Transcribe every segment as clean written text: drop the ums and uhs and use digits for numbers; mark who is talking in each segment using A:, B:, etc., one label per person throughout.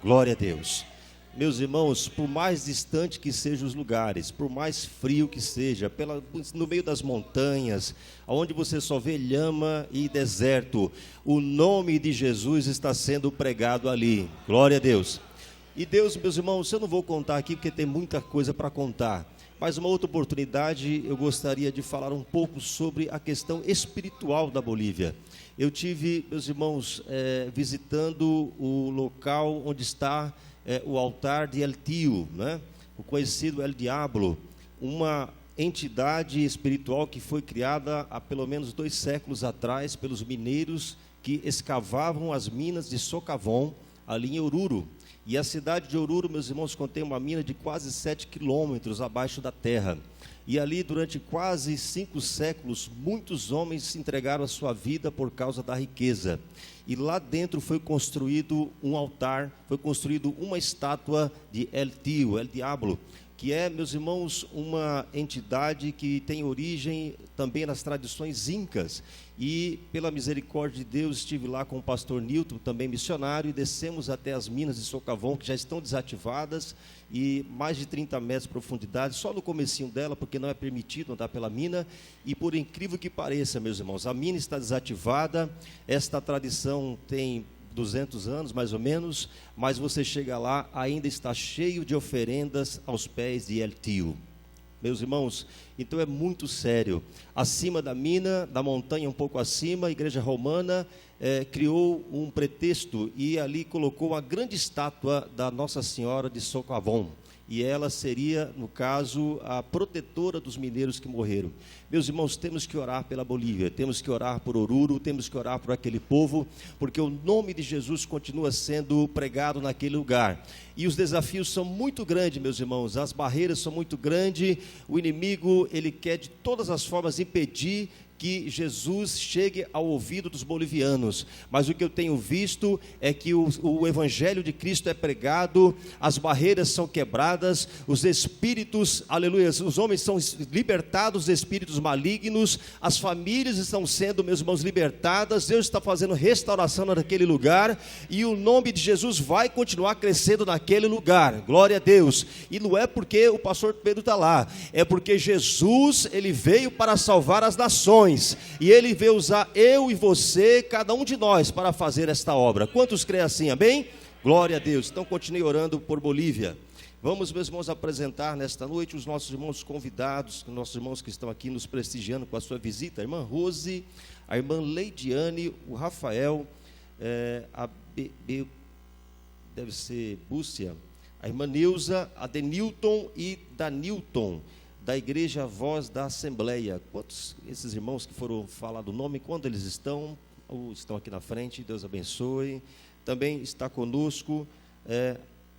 A: Glória a Deus. Meus irmãos, por mais distante que sejam os lugares, por mais frio que seja, no meio das montanhas, onde você só vê lhama e deserto, o nome de Jesus está sendo pregado ali. Glória a Deus. E Deus, meus irmãos, eu não vou contar aqui porque tem muita coisa para contar, mas uma outra oportunidade eu gostaria de falar um pouco sobre a questão espiritual da Bolívia. Eu tive, meus irmãos, visitando o local onde está o altar de El Tio, né? O conhecido El Diablo, uma entidade espiritual que foi criada há pelo menos 2 séculos atrás pelos mineiros que escavavam as minas de Socavón, ali em Oruro. E a cidade de Oruro, meus irmãos, contém uma mina de quase 7 quilômetros abaixo da terra. E ali, durante quase 5 séculos, muitos homens se entregaram a sua vida por causa da riqueza. E lá dentro foi construído um altar, foi construído uma estátua de El Tio, El Diablo, que é, meus irmãos, uma entidade que tem origem também nas tradições incas. E, pela misericórdia de Deus, estive lá com o pastor Nilton, também missionário, e descemos até as minas de Socavón, que já estão desativadas, e mais de 30 metros de profundidade, só no comecinho dela, porque não é permitido andar pela mina. E por incrível que pareça, meus irmãos, a mina está desativada. Esta tradição tem 200 anos, mais ou menos, mas você chega lá, ainda está cheio de oferendas aos pés de El Tio. Meus irmãos, então é muito sério. Acima da mina, da montanha um pouco acima, a igreja romana criou um pretexto e ali colocou uma grande estátua da Nossa Senhora de Socavón. E ela seria, no caso, a protetora dos mineiros que morreram. Meus irmãos, temos que orar pela Bolívia, temos que orar por Oruro, temos que orar por aquele povo, porque o nome de Jesus continua sendo pregado naquele lugar. E os desafios são muito grandes, meus irmãos, as barreiras são muito grandes, o inimigo, ele quer de todas as formas impedir que Jesus chegue ao ouvido dos bolivianos, mas o que eu tenho visto é que o Evangelho de Cristo é pregado, as barreiras são quebradas, os espíritos, aleluia, os homens são libertados dos espíritos malignos, as famílias estão sendo, meus irmãos, libertadas, Deus está fazendo restauração naquele lugar, e o nome de Jesus vai continuar crescendo naquele lugar, glória a Deus. E não é porque o pastor Pedro está lá, é porque Jesus, ele veio para salvar as nações, e ele veio usar eu e você, cada um de nós, para fazer esta obra. Quantos creem assim, amém? Glória a Deus. Então continue orando por Bolívia. Vamos, meus irmãos, apresentar nesta noite os nossos irmãos convidados, os nossos irmãos que estão aqui nos prestigiando com a sua visita, a irmã Rose, a irmã Leidiane, o Rafael, deve ser Bússia, a irmã Neuza, a Denilton e Danilton, da Igreja Voz da Assembleia. Quantos esses irmãos que foram falar do nome, quando eles estão? Estão aqui na frente, Deus abençoe. Também está conosco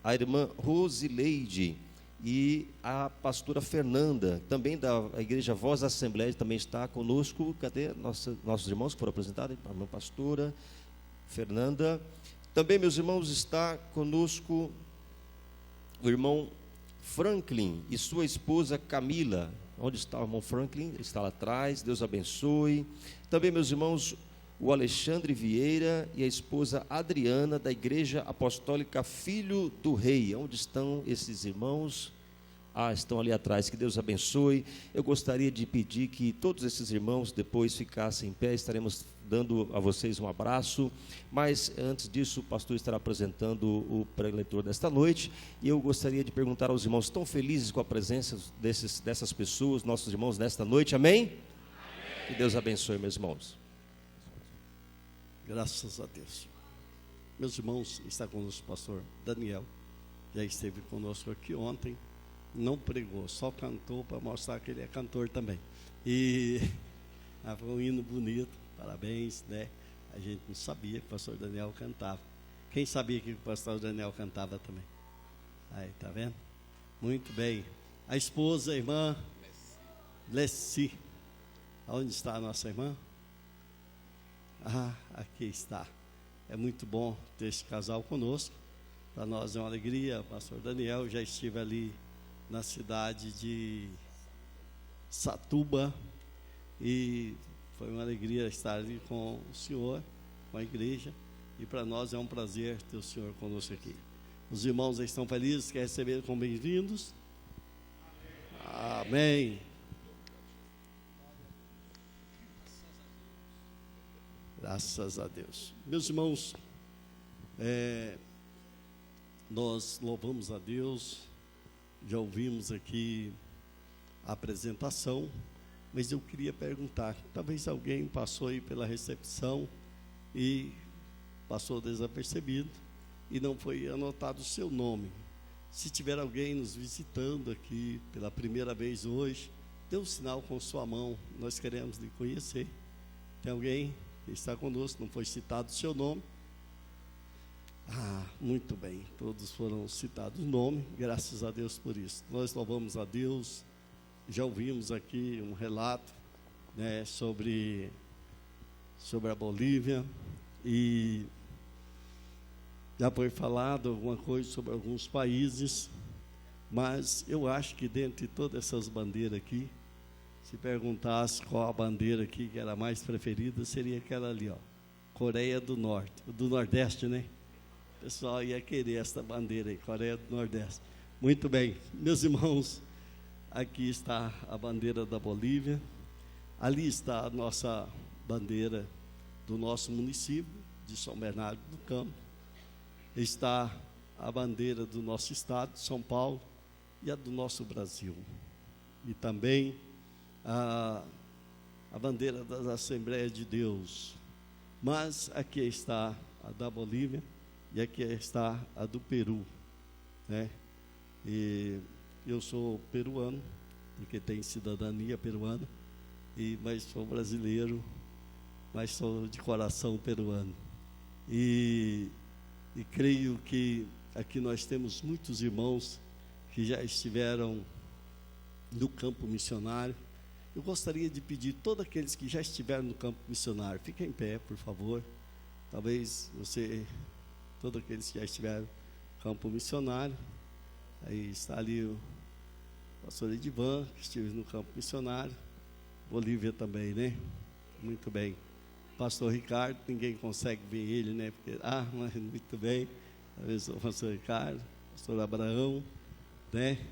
A: a irmã Rosileide e a pastora Fernanda, também da Igreja Voz da Assembleia, também está conosco. Cadê nossos irmãos que foram apresentados? A irmã pastora Fernanda. Também, meus irmãos, está conosco o irmão Franklin e sua esposa Camila. Onde está o irmão Franklin? Ele está lá atrás, Deus abençoe. Também, meus irmãos, o Alexandre Vieira e a esposa Adriana, da Igreja Apostólica Filho do Rei. Onde estão esses irmãos? Estão ali atrás, que Deus abençoe. Eu gostaria de pedir que todos esses irmãos depois ficassem em pé, estaremos dando a vocês um abraço, mas antes disso o pastor estará apresentando o preletor desta noite, e eu gostaria de perguntar aos irmãos, estão felizes com a presença dessas pessoas, nossos irmãos, nesta noite, amém? Amém. Que Deus abençoe, meus irmãos.
B: Graças a Deus. Meus irmãos, está conosco o pastor Daniel, já esteve conosco aqui ontem, não pregou, só cantou para mostrar que ele é cantor também. E foi um hino bonito, parabéns, né? A gente não sabia que o pastor Daniel cantava. Quem sabia que o pastor Daniel cantava também? Aí, tá vendo? Muito bem. A esposa, a irmã Lessi. Onde está a nossa irmã? Aqui está. É muito bom ter esse casal conosco. Para nós é uma alegria. O pastor Daniel já estive ali na cidade de Satuba e foi uma alegria estar ali com o senhor, com a igreja, e para nós é um prazer ter o senhor conosco aqui. Os irmãos estão felizes, quer receber como bem-vindos? Amém. Graças a Deus. Meus irmãos, nós louvamos a Deus, já ouvimos aqui a apresentação, mas eu queria perguntar, talvez alguém passou aí pela recepção e passou desapercebido e não foi anotado o seu nome. Se tiver alguém nos visitando aqui pela primeira vez hoje, dê um sinal com sua mão, nós queremos lhe conhecer. Tem alguém que está conosco, não foi citado o seu nome? Muito bem, todos foram citados o nome, graças a Deus por isso. Nós louvamos a Deus, já ouvimos aqui um relato, né, sobre a Bolívia, e já foi falado alguma coisa sobre alguns países, mas eu acho que dentre todas essas bandeiras aqui, se perguntasse qual a bandeira aqui que era a mais preferida, seria aquela ali, ó, Coreia do Norte, do Nordeste, né? O pessoal ia querer essa bandeira aí, Coreia do Nordeste. Muito bem, meus irmãos, aqui está a bandeira da Bolívia, ali está a nossa bandeira do nosso município de São Bernardo do Campo, está a bandeira do nosso estado, São Paulo, e a do nosso Brasil. E também a bandeira das Assembleias de Deus. Mas aqui está a da Bolívia e aqui está a do Peru, né? E eu sou peruano, porque tenho cidadania peruana, mas sou brasileiro, mas sou de coração peruano. E creio que aqui nós temos muitos irmãos que já estiveram no campo missionário. Eu gostaria de pedir a todos aqueles que já estiveram no campo missionário, fiquem em pé, por favor. Talvez todos aqueles que já estiveram no campo missionário. Aí está ali o pastor Edivan, que esteve no campo missionário. Bolívia também, né? Muito bem. Pastor Ricardo, ninguém consegue ver ele, né? Porque, mas muito bem. Talvez o pastor Ricardo, pastor Abraão, né?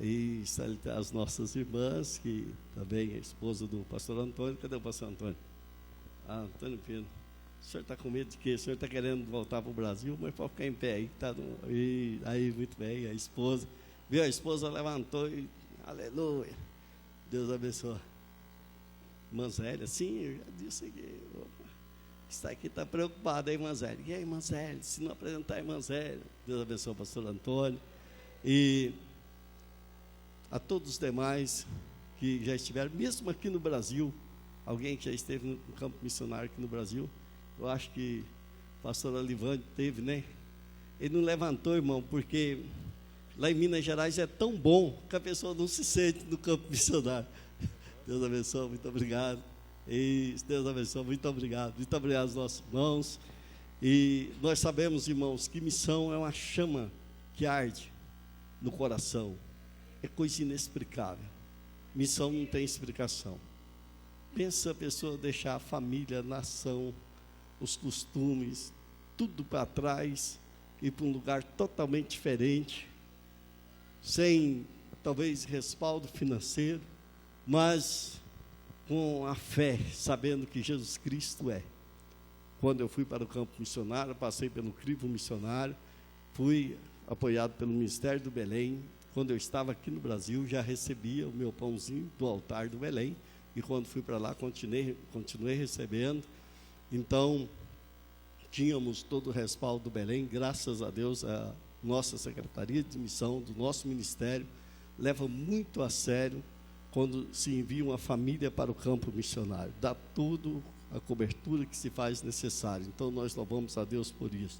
B: E está ali as nossas irmãs, que também é esposa do pastor Antônio. Cadê o pastor Antônio? Antônio Pino. O senhor está com medo de quê? O senhor está querendo voltar para o Brasil, mas pode ficar em pé aí. Aí, muito bem, a esposa. Viu? A esposa levantou e, aleluia. Deus abençoe. Irmã Zélia, sim, eu já disse aqui. Está aqui, está preocupada, hein, irmã Zélia? E aí, irmã Zélia? Se não apresentar a irmã Zélia, Deus abençoe o pastor Antônio. E a todos os demais que já estiveram, mesmo aqui no Brasil, alguém que já esteve no campo missionário aqui no Brasil, eu acho que o pastor Olivante teve, né? Ele não levantou, irmão, porque lá em Minas Gerais é tão bom que a pessoa não se sente no campo missionário. Deus abençoe, muito obrigado. Deus abençoe, muito obrigado. Muito obrigado aos nossos irmãos. E nós sabemos, irmãos, que missão é uma chama que arde no coração. É coisa inexplicável. Missão não tem explicação. Pensa a pessoa deixar a família, a nação, os costumes, tudo para trás, ir para um lugar totalmente diferente, sem talvez respaldo financeiro, mas com a fé, sabendo que Jesus Cristo é. Quando eu fui para o campo missionário, passei pelo crivo missionário, fui apoiado pelo Ministério do Belém. Quando eu estava aqui no Brasil, já recebia o meu pãozinho do altar do Belém, e quando fui para lá, continuei recebendo. Então, tínhamos todo o respaldo do Belém, graças a Deus, a nossa Secretaria de Missão, do nosso ministério, leva muito a sério quando se envia uma família para o campo missionário, dá tudo a cobertura que se faz necessária. Então nós louvamos a Deus por isso.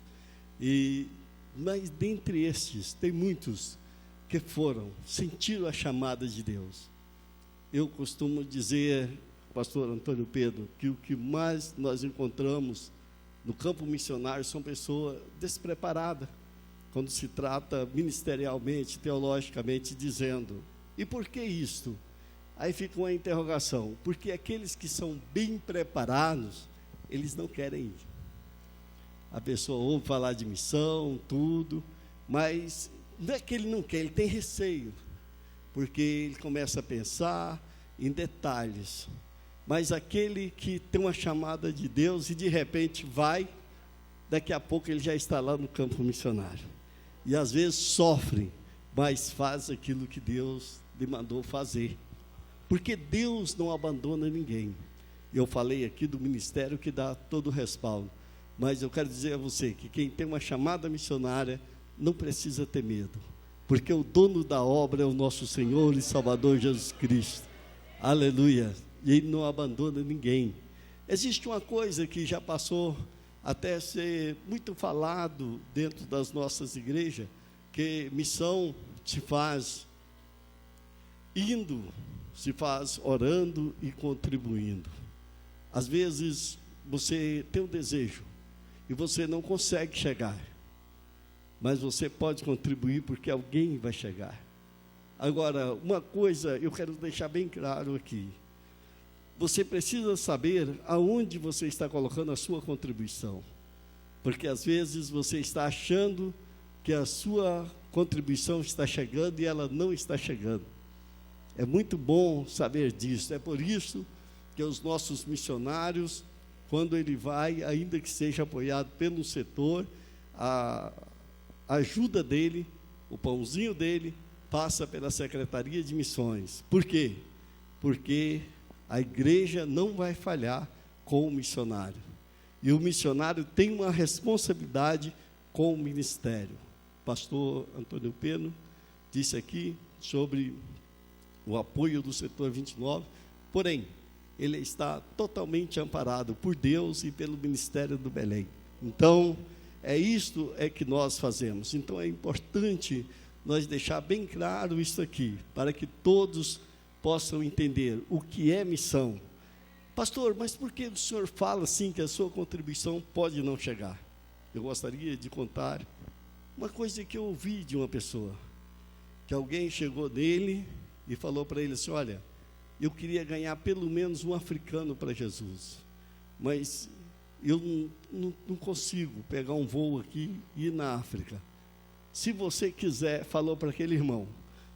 B: Mas dentre estes, tem muitos que sentiram a chamada de Deus. Eu costumo dizer, pastor Antônio Pedro, que o que mais nós encontramos no campo missionário são pessoas despreparadas, quando se trata ministerialmente, teologicamente, dizendo, e por que isto? Aí fica uma interrogação, porque aqueles que são bem preparados, eles não querem ir. A pessoa ouve falar de missão, tudo, Mas não é que ele não quer, ele tem receio, porque ele começa a pensar em detalhes. Mas aquele que tem uma chamada de Deus e de repente vai, daqui a pouco ele já está lá no campo missionário. E às vezes sofre, mas faz aquilo que Deus lhe mandou fazer. Porque Deus não abandona ninguém. Eu falei aqui do ministério que dá todo o respaldo. Mas eu quero dizer a você que quem tem uma chamada missionária não precisa ter medo. Porque o dono da obra é o nosso Senhor e Salvador Jesus Cristo. Aleluia. E Ele não abandona ninguém. Existe uma coisa que já passou até ser muito falado dentro das nossas igrejas, que missão se faz indo, se faz orando e contribuindo. Às vezes você tem um desejo e você não consegue chegar, mas você pode contribuir porque alguém vai chegar. Agora, uma coisa eu quero deixar bem claro aqui. Você precisa saber aonde você está colocando a sua contribuição. Porque às vezes você está achando que a sua contribuição está chegando e ela não está chegando. É muito bom saber disso. É por isso que os nossos missionários, quando ele vai, ainda que seja apoiado pelo setor, a ajuda dele, o pãozinho dele, passa pela Secretaria de Missões. Por quê? Porque a igreja não vai falhar com o missionário. E o missionário tem uma responsabilidade com o ministério. O pastor Antônio Peno disse aqui sobre o apoio do setor 29, porém, ele está totalmente amparado por Deus e pelo Ministério do Belém. Então, isto que nós fazemos. Então, é importante nós deixar bem claro isso aqui, para que todos possam entender o que é missão. Pastor, mas por que o senhor fala assim que a sua contribuição pode não chegar? Eu gostaria de contar uma coisa que eu ouvi de uma pessoa, que alguém chegou nele e falou para ele assim: olha, eu queria ganhar pelo menos um africano para Jesus, mas eu não consigo pegar um voo aqui e ir na África. Se você quiser, falou para aquele irmão,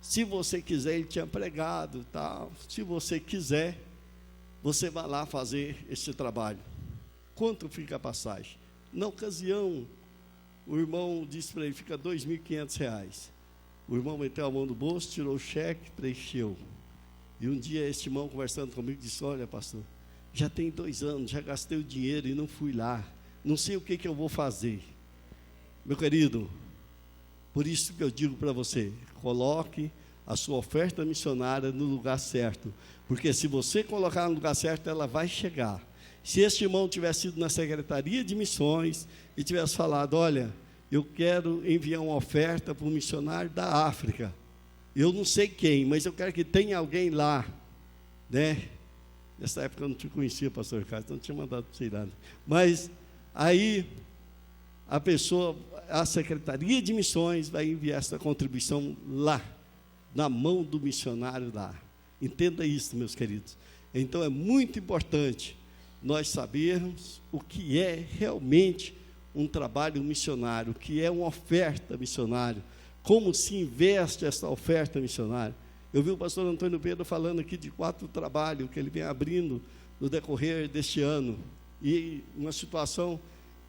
B: se você quiser, ele tinha pregado, tá? Se você quiser, você vai lá fazer esse trabalho. Quanto fica a passagem? Na ocasião, o irmão disse para ele, fica R$2.500. O irmão meteu a mão no bolso, tirou o cheque, preencheu. E um dia este irmão conversando comigo disse: olha, pastor, já tem 2 anos, já gastei o dinheiro e não fui lá. Não sei o que eu vou fazer. Meu querido, por isso que eu digo para você, coloque a sua oferta missionária no lugar certo. Porque se você colocar no lugar certo, ela vai chegar. Se este irmão tivesse ido na Secretaria de Missões e tivesse falado: olha, eu quero enviar uma oferta para um missionário da África. Eu não sei quem, mas eu quero que tenha alguém lá, né? Nessa época eu não te conhecia, pastor Carlos, então não tinha mandado para você ir lá. Mas aí a Secretaria de Missões vai enviar essa contribuição lá, na mão do missionário lá. Entenda isso, meus queridos. Então é muito importante nós sabermos o que é realmente um trabalho missionário, o que é uma oferta missionária, como se investe essa oferta missionária. Eu vi o pastor Antônio Pedro falando aqui de 4 trabalhos que ele vem abrindo no decorrer deste ano, e uma situação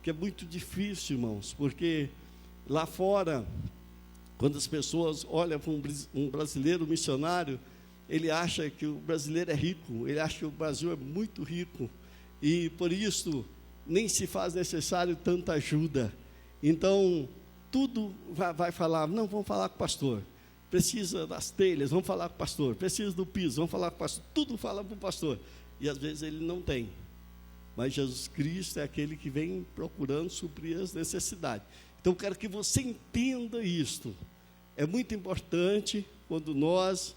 B: que é muito difícil, irmãos, porque lá fora, quando as pessoas olham para um brasileiro missionário, ele acha que o brasileiro é rico, ele acha que o Brasil é muito rico, e por isso nem se faz necessário tanta ajuda. Então, tudo vai falar: não, vamos falar com o pastor. Precisa das telhas, vamos falar com o pastor. Precisa do piso, vamos falar com o pastor. Tudo fala para o pastor. E às vezes ele não tem. Mas Jesus Cristo é aquele que vem procurando suprir as necessidades. Então, eu quero que você entenda isto. É muito importante quando nós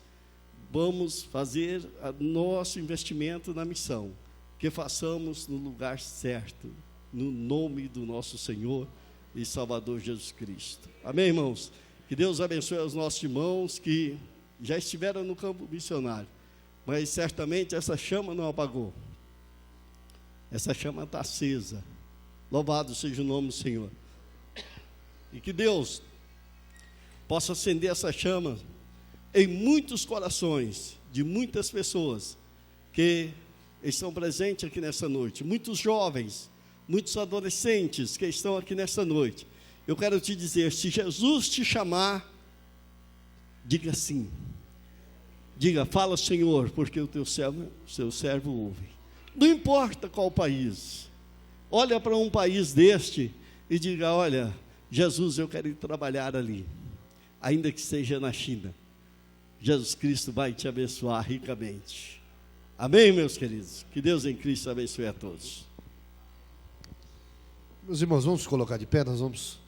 B: vamos fazer o nosso investimento na missão, que façamos no lugar certo, no nome do nosso Senhor e Salvador Jesus Cristo. Amém, irmãos? Que Deus abençoe os nossos irmãos que já estiveram no campo missionário, mas certamente essa chama não apagou. Essa chama está acesa. Louvado seja o nome do Senhor. E que Deus possa acender essa chama em muitos corações de muitas pessoas que estão presentes aqui nessa noite, muitos jovens, muitos adolescentes que estão aqui nessa noite. Eu quero te dizer, se Jesus te chamar, diga sim. Diga, fala, Senhor, porque o seu servo ouve. Não importa qual país. Olha para um país deste e diga, olha, Jesus, eu quero ir trabalhar ali, ainda que seja na China. Jesus Cristo vai te abençoar ricamente. Amém, meus queridos? Que Deus em Cristo abençoe a todos.
C: Meus irmãos, vamos colocar de pé, nós vamos